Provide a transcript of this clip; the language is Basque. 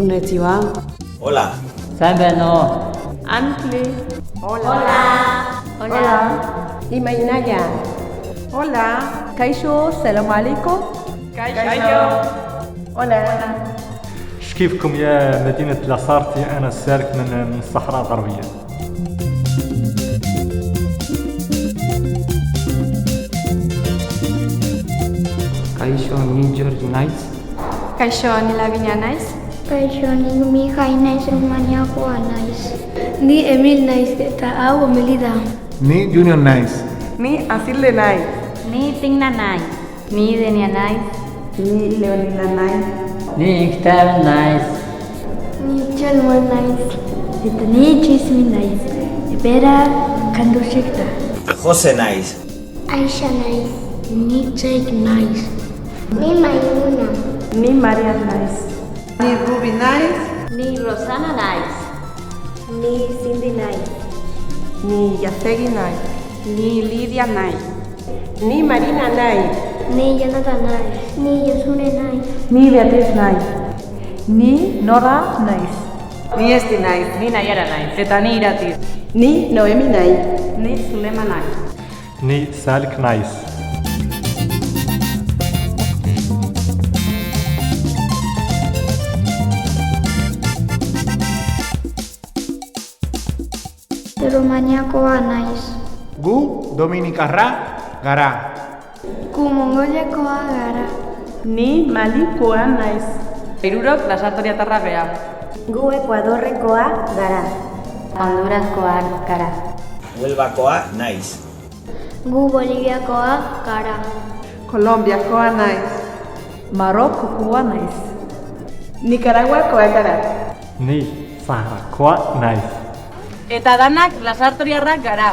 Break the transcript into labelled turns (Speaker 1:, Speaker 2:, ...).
Speaker 1: Konnichiwa.
Speaker 2: Hola.
Speaker 3: Sanbeno.
Speaker 4: Antli.
Speaker 5: Hola.
Speaker 4: Hola. Imainaya.
Speaker 5: Hola.
Speaker 4: Kaixo, salam alaikum.
Speaker 5: Kaixo.
Speaker 4: Hola.
Speaker 6: كيفكم يا مدينة لاسارتي؟ أنا سالك من الصحراء الغربية.
Speaker 3: Kaixo ni George naiz.
Speaker 5: Kaixo ni Lavinia naiz.
Speaker 7: Kaixo ni Mihai naiz, Rumaniakoa naiz.
Speaker 8: Ni Emil naiz eta hau Omelida.
Speaker 9: Ni Junior naiz.
Speaker 4: Ni Azilde naiz.
Speaker 5: Ni Tigna naiz. Ni Denia naiz.
Speaker 4: Ni Leonila naiz.
Speaker 3: Ni Octavio naiz.
Speaker 8: Ni Chalmar naiz. Eta ni Chismi naiz. Bera kandusekta.
Speaker 2: Jose naiz.
Speaker 7: Aisha naiz.
Speaker 8: Ni Jake naiz.
Speaker 7: Ni Maimuna.
Speaker 4: Ni Maria naiz.
Speaker 5: Ni Ruby naiz. Ni Rosana naiz.
Speaker 4: Ni Cindy naiz. Ni Yasegi naiz.
Speaker 5: Ni Lidia naiz.
Speaker 4: Ni Marina naiz.
Speaker 8: Ni Jonathan naiz.
Speaker 7: Ni Yosune naiz.
Speaker 4: Ni Beatriz naiz. Ni Nora naiz.
Speaker 5: Ni Esti naiz. Ni Nayara naiz. Eta ni Irati.
Speaker 4: Ni Noemi naiz.
Speaker 5: Ni Zulema naiz.
Speaker 6: ني سالك نايس.
Speaker 7: Rumaniakoa naiz.
Speaker 9: Gu Dominikarra gara.
Speaker 8: Gu Mongoliakoa gara.
Speaker 4: Ni Malikoa naiz.
Speaker 5: Hirurok lasartoriatarra gea.
Speaker 4: Gu Ekuadorrekoa gara.
Speaker 5: Honduraskoa gara.
Speaker 2: Huelvakoa naiz.
Speaker 7: Gu Boliviakoa gara.
Speaker 4: Kolombiakoa naiz. Marokokoa naiz. Nicaraguakoa gara.
Speaker 6: ني صحراء كوا نايس.
Speaker 5: Eta danak lasartoriarrak gara.